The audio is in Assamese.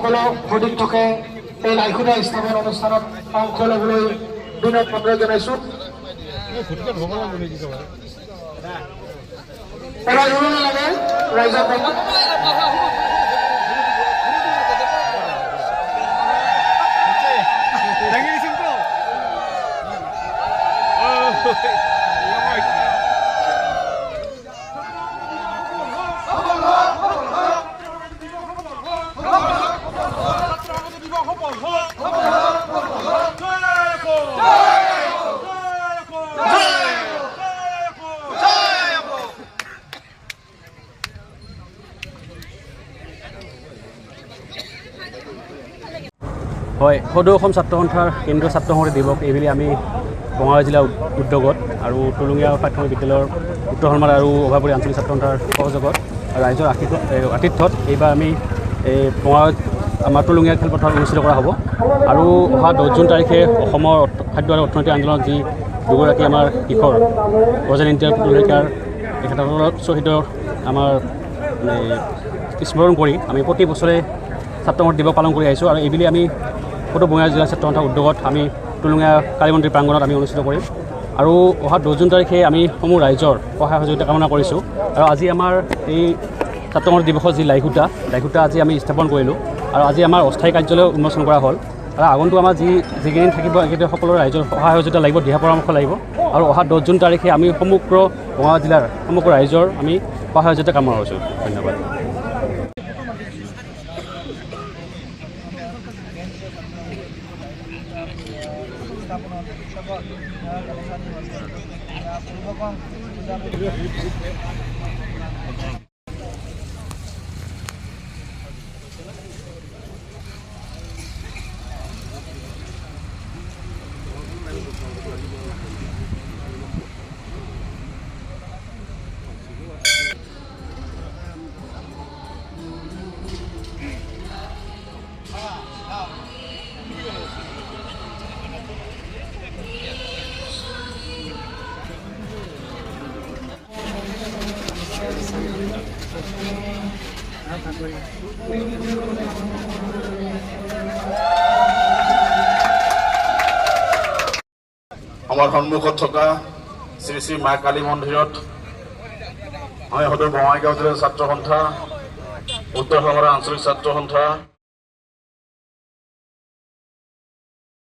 সকলো সঠিক থাকে এই লাইখুটা স্থাপন অনুষ্ঠানত অংশ ল'বলৈ বিনোদ অনুৰোধ জনাইছোঁ। নালাগে ৰাইজৰ পৰা হয়, সদৌ অসম ছাত্ৰ সন্থাৰ কেন্দ্ৰীয় ছাত্ৰ সংহতি দিৱস এইবুলি আমি বঙাইগাঁও জিলা উদ্যোগত আৰু টুলুঙীয়া প্ৰাথমিক বিদ্যালয়ৰ উত্তৰ সন্মান আৰু অভাৱপুৰী আঞ্চলিক ছাত্ৰ সন্থাৰ সহযোগত ৰাইজৰ আতিথ্যত এইবাৰ আমি বঙাইগাঁৱত আমাৰ টুলুঙীয়া খেলপথাৰত অনুষ্ঠিত কৰা হ'ব। আৰু অহা 10 জুন তাৰিখে অসমৰ খাদ্য আৰু অৰ্থনৈতিক আন্দোলনত যি দুগৰাকী আমাৰ কিশোৰ ৰজেন ইণ্ডিয়াৰ পুতলিকাৰ তেখেতৰ শ্বহীদৰ আমাৰ স্মৰণ কৰি আমি প্ৰতি বছৰে ছাত্ৰ সংহতি দিৱস পালন কৰি আহিছোঁ। আৰু এইবুলি আমি সদৌ বঙাইগাঁও জিলা ছাত্ৰ সন্থাৰ উদ্যোগত আমি টুলুঙীয়া কালী মন্দিৰ প্ৰাংগণত আমি অনুষ্ঠিত কৰিম। আৰু অহা 10 জুন তাৰিখে আমি সমূহ ৰাইজৰ সহায় সহযোগিতা কামনা কৰিছোঁ। আৰু আজি আমাৰ এই ছাত্ৰ সংহতি দিৱসৰ যি লাইখুটা আজি আমি স্থাপন কৰিলোঁ। আৰু আজি আমাৰ অস্থায়ী কাৰ্যালয় উন্মোচন কৰা হ'ল। আৰু আগন্তুক আমাৰ যিকেইদিন থাকিব এইকেইদিন সকলো ৰাইজৰ সহায় সহযোগিতা লাগিব, দিহা পৰামৰ্শ লাগিব। আৰু অহা 10 জুন তাৰিখে আমি সমগ্ৰ বঙাইগাঁও জিলাৰ সমগ্ৰ ৰাইজৰ আমি সহায় সহযোগিতা কামনা কৰিছোঁ। ধন্যবাদ। আমাৰ সন্মুখত থকা শ্ৰী শ্ৰী মা কালী মন্দিৰত আমি সদৌ বঙাইগাঁও জিলাৰ ছাত্ৰ সন্থা, উত্তৰ সন্মান আঞ্চলিক ছাত্ৰ সন্থা